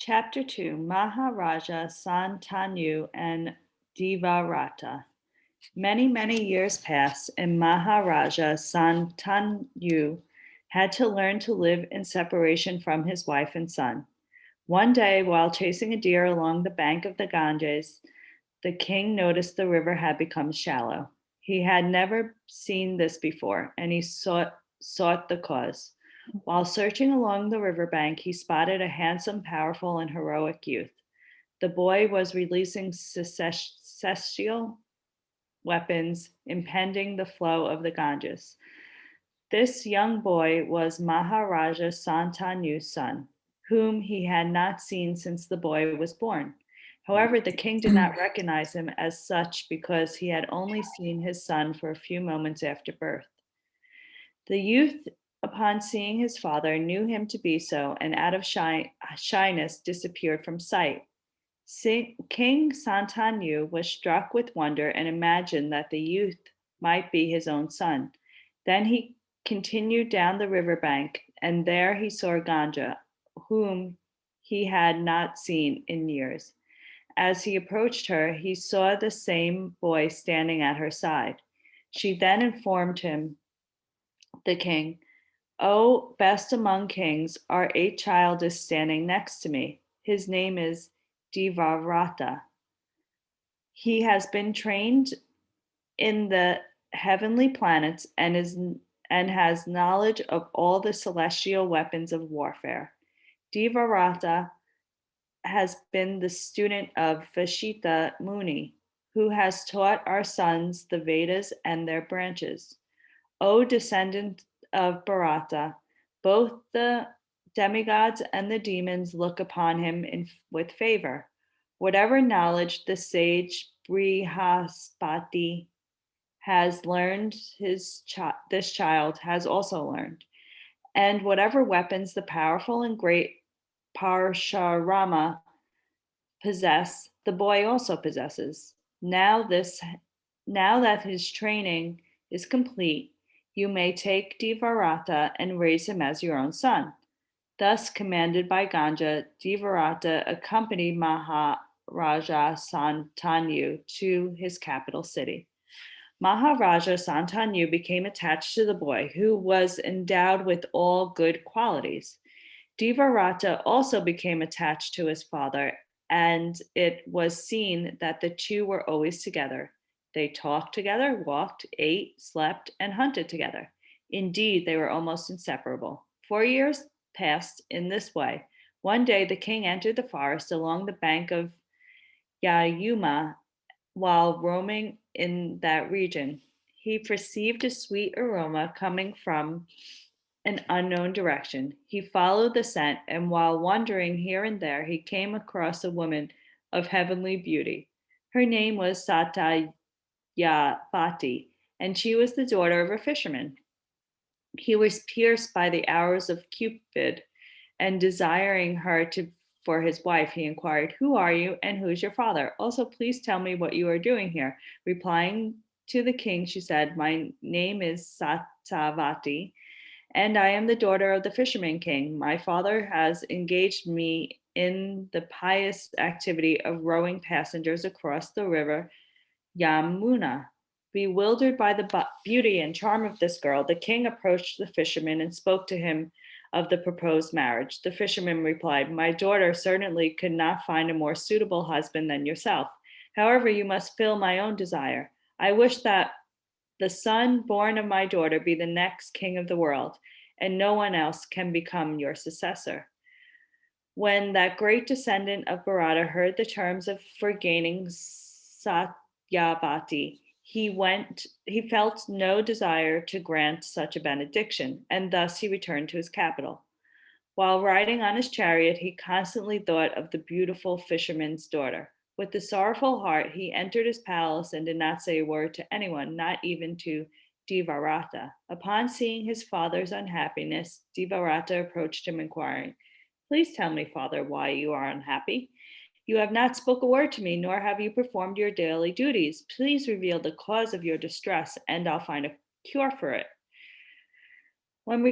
Chapter 2, Maharaja Santanu and Devarata. Many, many years passed, and Maharaja Santanu had to learn to live in separation from his wife and son. One day, while chasing a deer along the bank of the Ganges, the king noticed the river had become shallow. He had never seen this before, and he sought the cause. While searching along the riverbank, he spotted a handsome, powerful, and heroic youth. The boy was releasing celestial weapons, impeding the flow of the Ganges. This young boy was Maharaja Santanu's son, whom he had not seen since the boy was born. However, the king did not recognize him as such because he had only seen his son for a few moments after birth. The youth, upon seeing his father, knew him to be so, and out of shyness disappeared from sight. King Santanu was struck with wonder and imagined that the youth might be his own son. Then he continued down the river bank, and there he saw Ganga, whom he had not seen in years. As he approached her, he saw the same boy standing at her side. She then informed him, the king, "O best among kings, our eighth child is standing next to me. His name is Devarata. He has been trained in the heavenly planets and has knowledge of all the celestial weapons of warfare. Devarata has been the student of Vashita Muni, who has taught our sons the Vedas and their branches. O descendant of Bharata, both the demigods and the demons look upon him with favor. Whatever knowledge the sage Brihaspati has learned, this child has also learned. And whatever weapons the powerful and great Parsharama possess, the boy also possesses. Now that his training is complete, you may take Devarata and raise him as your own son." Thus commanded by Ganga, Devarata accompanied Maharaja Santanu to his capital city. Maharaja Santanu became attached to the boy, who was endowed with all good qualities. Devarata also became attached to his father, and it was seen that the two were always together. They talked together, walked, ate, slept, and hunted together. Indeed, they were almost inseparable. 4 years passed in this way. One day, the king entered the forest along the bank of Yayuma while roaming in that region. He perceived a sweet aroma coming from an unknown direction. He followed the scent, and while wandering here and there, he came across a woman of heavenly beauty. Her name was Satyavati, and she was the daughter of a fisherman. He was pierced by the arrows of Cupid, and desiring her for his wife, he inquired, "Who are you and who is your father? Also, please tell me what you are doing here." Replying to the king, she said, "My name is Satyavati, and I am the daughter of the fisherman king. My father has engaged me in the pious activity of rowing passengers across the river Yamuna." Bewildered by the beauty and charm of this girl, the king approached the fisherman and spoke to him of the proposed marriage. The fisherman replied, "My daughter certainly could not find a more suitable husband than yourself. However, you must fill my own desire. I wish that the son born of my daughter be the next king of the world, and no one else can become your successor." When that great descendant of Bharata heard the terms for gaining Satyavati, he felt no desire to grant such a benediction, and thus he returned to his capital. While riding on his chariot, he constantly thought of the beautiful fisherman's daughter. With a sorrowful heart, he entered his palace and did not say a word to anyone, not even to Devarata. Upon seeing his father's unhappiness, Devarata approached him, inquiring, "Please tell me, father, why you are unhappy. You have not spoke a word to me, nor have you performed your daily duties. Please reveal the cause of your distress, and I'll find a cure for it." When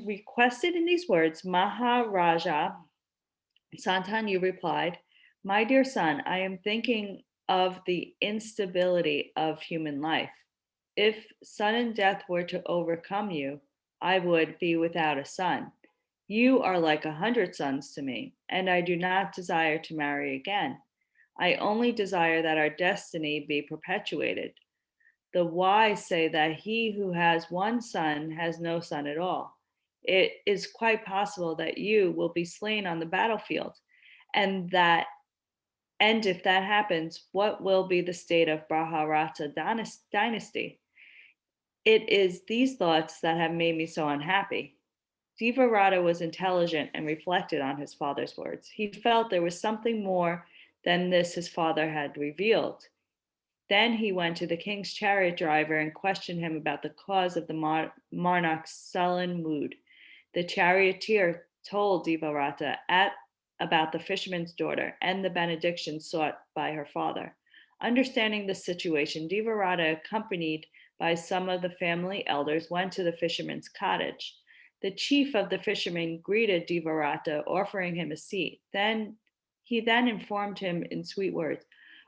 requested in these words, Maharaja Santanu replied, "My dear son, I am thinking of the instability of human life. If sudden death were to overcome you, I would be without a son. You are like 100 sons to me, and I do not desire to marry again. I only desire that our destiny be perpetuated. The wise say that he who has one son has no son at all. It is quite possible that you will be slain on the battlefield, and if that happens, what will be the state of Mahabharata dynasty? It is these thoughts that have made me so unhappy." Devarata was intelligent and reflected on his father's words. He felt there was something more than this his father had revealed. Then he went to the king's chariot driver and questioned him about the cause of the monarch's sullen mood. The charioteer told Devarata about the fisherman's daughter and the benediction sought by her father. Understanding the situation, Devarata, accompanied by some of the family elders, went to the fisherman's cottage. The chief of the fishermen greeted Devarata, offering him a seat. Then informed him in sweet words,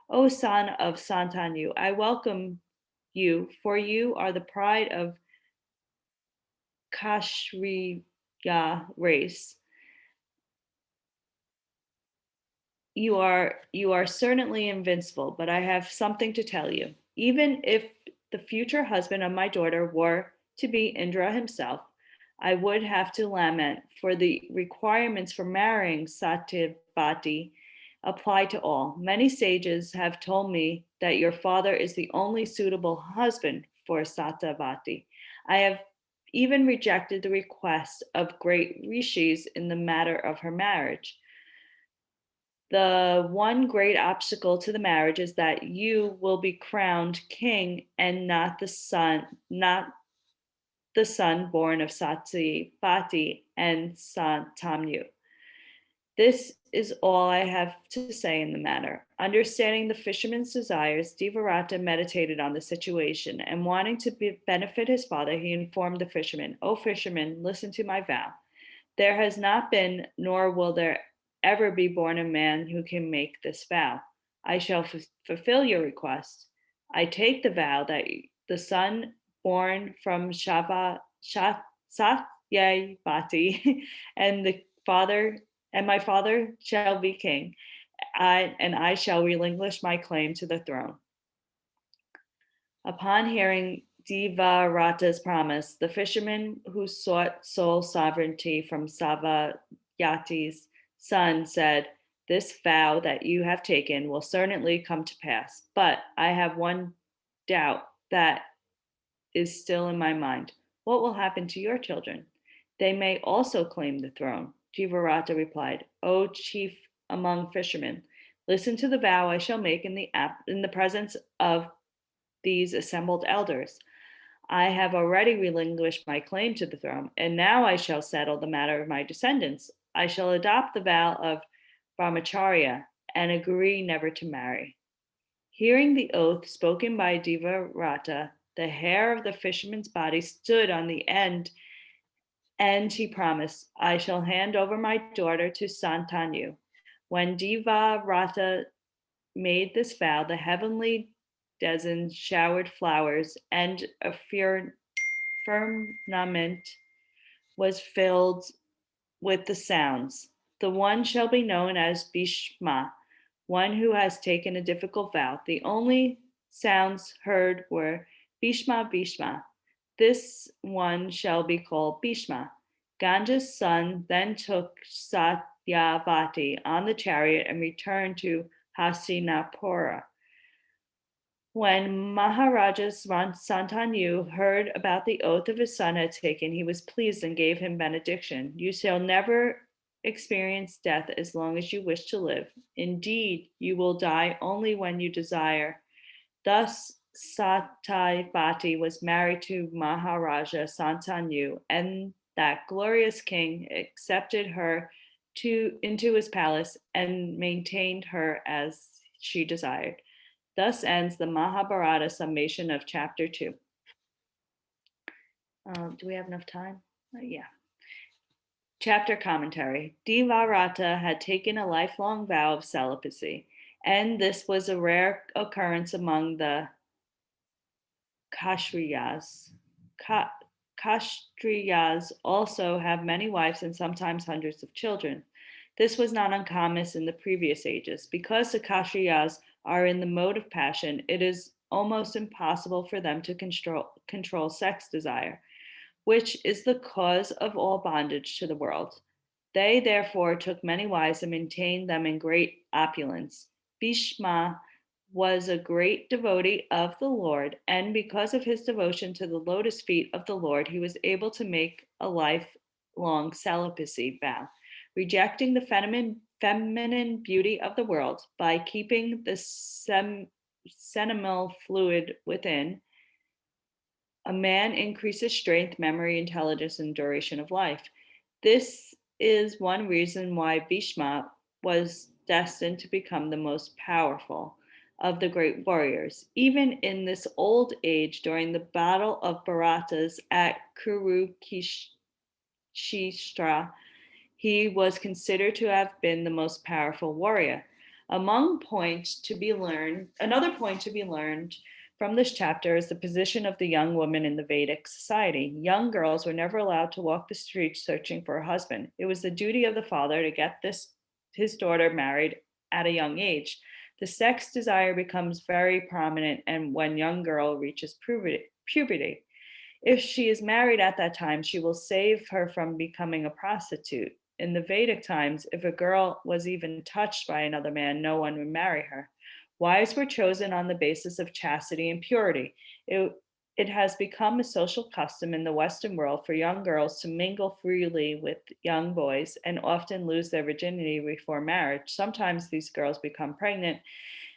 "O son of Santanu, I welcome you, for you are the pride of Kashriya race. You are certainly invincible, but I have something to tell you. Even if the future husband of my daughter were to be Indra himself, I would have to lament, for the requirements for marrying Satyavati apply to all. Many sages have told me that your father is the only suitable husband for Satyavati. I have even rejected the request of great rishis in the matter of her marriage. The one great obstacle to the marriage is that you will be crowned king and not the son born of Satyavati and Santanu. This is all I have to say in the matter." Understanding the fisherman's desires, Devarata meditated on the situation, and wanting to benefit his father, he informed the fisherman, "O fisherman, listen to my vow. There has not been, nor will there ever be born a man who can make this vow. I shall fulfill your request. I take the vow that the son born from Satyavati and the father and my father shall be king. I shall relinquish my claim to the throne." Upon hearing Devarata's promise, the fisherman who sought sole sovereignty from Savyati's son said, "This vow that you have taken will certainly come to pass, but I have one doubt that is still in my mind. What will happen to your children? They may also claim the throne." Devarata replied, "O chief among fishermen, listen to the vow I shall make in the presence of these assembled elders. I have already relinquished my claim to the throne, and now I shall settle the matter of my descendants. I shall adopt the vow of brahmacharya and agree never to marry." Hearing the oath spoken by Devarata, the hair of the fisherman's body stood on the end, and he promised, "I shall hand over my daughter to Santanu." When Devarata made this vow, the heavenly Dezen showered flowers, and a firmament was filled with the sounds. "The one shall be known as Bhishma, one who has taken a difficult vow." The only sounds heard were Bhishma, Bhishma. "This one shall be called Bhishma." Ganja's son then took Satyavati on the chariot and returned to Hastinapura. When Maharaja Santanu heard about the oath of his son had taken, he was pleased and gave him benediction. "You shall never experience death as long as you wish to live. Indeed, you will die only when you desire." Thus, Satyavati was married to Maharaja Santanu, and that glorious king accepted her into his palace and maintained her as she desired. Thus ends the Mahabharata summation of chapter 2. Do we have enough time? Yeah. Chapter commentary. Devarata had taken a lifelong vow of celibacy, and this was a rare occurrence among the Kshatriyas. Ka- Kshatriyas also have many wives and sometimes hundreds of children. This was not uncommon in the previous ages. Because the Kshatriyas are in the mode of passion, it is almost impossible for them to control sex desire, which is the cause of all bondage to the world. They therefore took many wives and maintained them in great opulence. Bhishma was a great devotee of the Lord, and because of his devotion to the lotus feet of the Lord, he was able to make a lifelong celibacy vow, rejecting the feminine beauty of the world by keeping the seminal fluid within. A man increases strength, memory, intelligence, and duration of life. This is one reason why Bhishma was destined to become the most powerful of the great warriors. Even in this old age, during the Battle of Bharatas at Kurukshetra, he was considered to have been the most powerful warrior. Another point to be learned from this chapter is the position of the young woman in the Vedic society. Young girls were never allowed to walk the streets searching for a husband. It was the duty of the father to get his daughter married at a young age. The sex desire becomes very prominent and when young girl reaches puberty. If she is married at that time, she will save her from becoming a prostitute. In the Vedic times, if a girl was even touched by another man, no one would marry her. Wives were chosen on the basis of chastity and purity. It has become a social custom in the Western world for young girls to mingle freely with young boys and often lose their virginity before marriage. Sometimes these girls become pregnant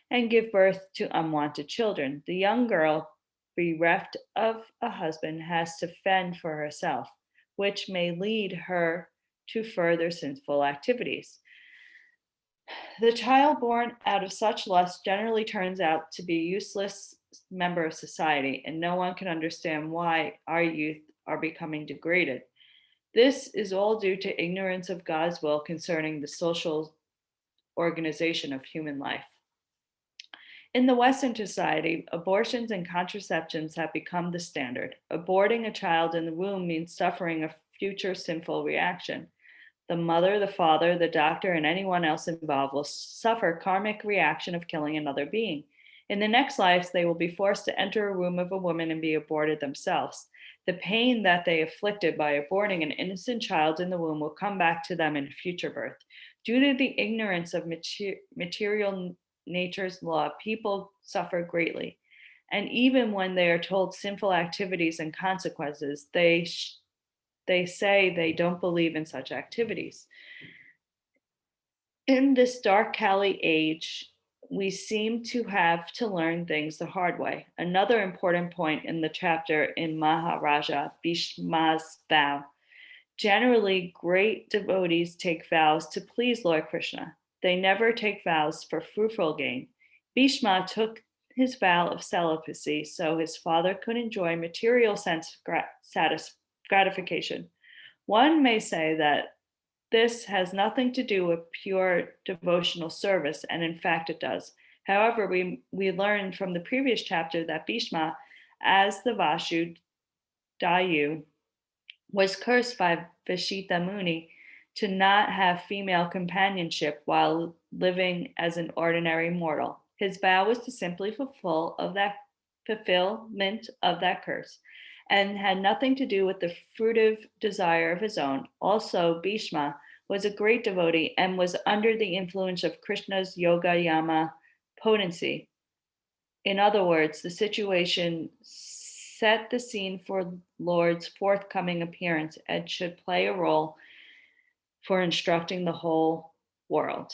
and give birth to unwanted children. The young girl, bereft of a husband, has to fend for herself, which may lead her to further sinful activities. The child born out of such lust generally turns out to be a useless member of society, and no one can understand why our youth are becoming degraded. This is all due to ignorance of God's will concerning the social organization of human life. In the Western society, abortions and contraceptions have become the standard. Aborting a child in the womb means suffering a future sinful reaction. The mother, the father, the doctor, and anyone else involved will suffer karmic reaction of killing another being. In the next lives, they will be forced to enter a womb of a woman and be aborted themselves. The pain that they inflicted by aborting an innocent child in the womb will come back to them in future birth. Due to the ignorance of material nature's law, people suffer greatly. And even when they are told sinful activities and consequences, they say they don't believe in such activities. In this dark Kali age, we seem to have to learn things the hard way. Another important point in the chapter in Maharaja Bhishma's vow. Generally, great devotees take vows to please Lord Krishna. They never take vows for fruitful gain. Bhishma took his vow of celibacy so his father could enjoy material sense gratification. One may say that this has nothing to do with pure devotional service, and in fact it does. However, we learned from the previous chapter that Bhishma, as the Vashu Dayu, was cursed by Vishita Muni to not have female companionship while living as an ordinary mortal. His vow was to simply fulfillment of that curse and had nothing to do with the fruitive desire of his own. Also, Bhishma was a great devotee and was under the influence of Krishna's yoga yama potency. In other words, the situation set the scene for Lord's forthcoming appearance and should play a role for instructing the whole world.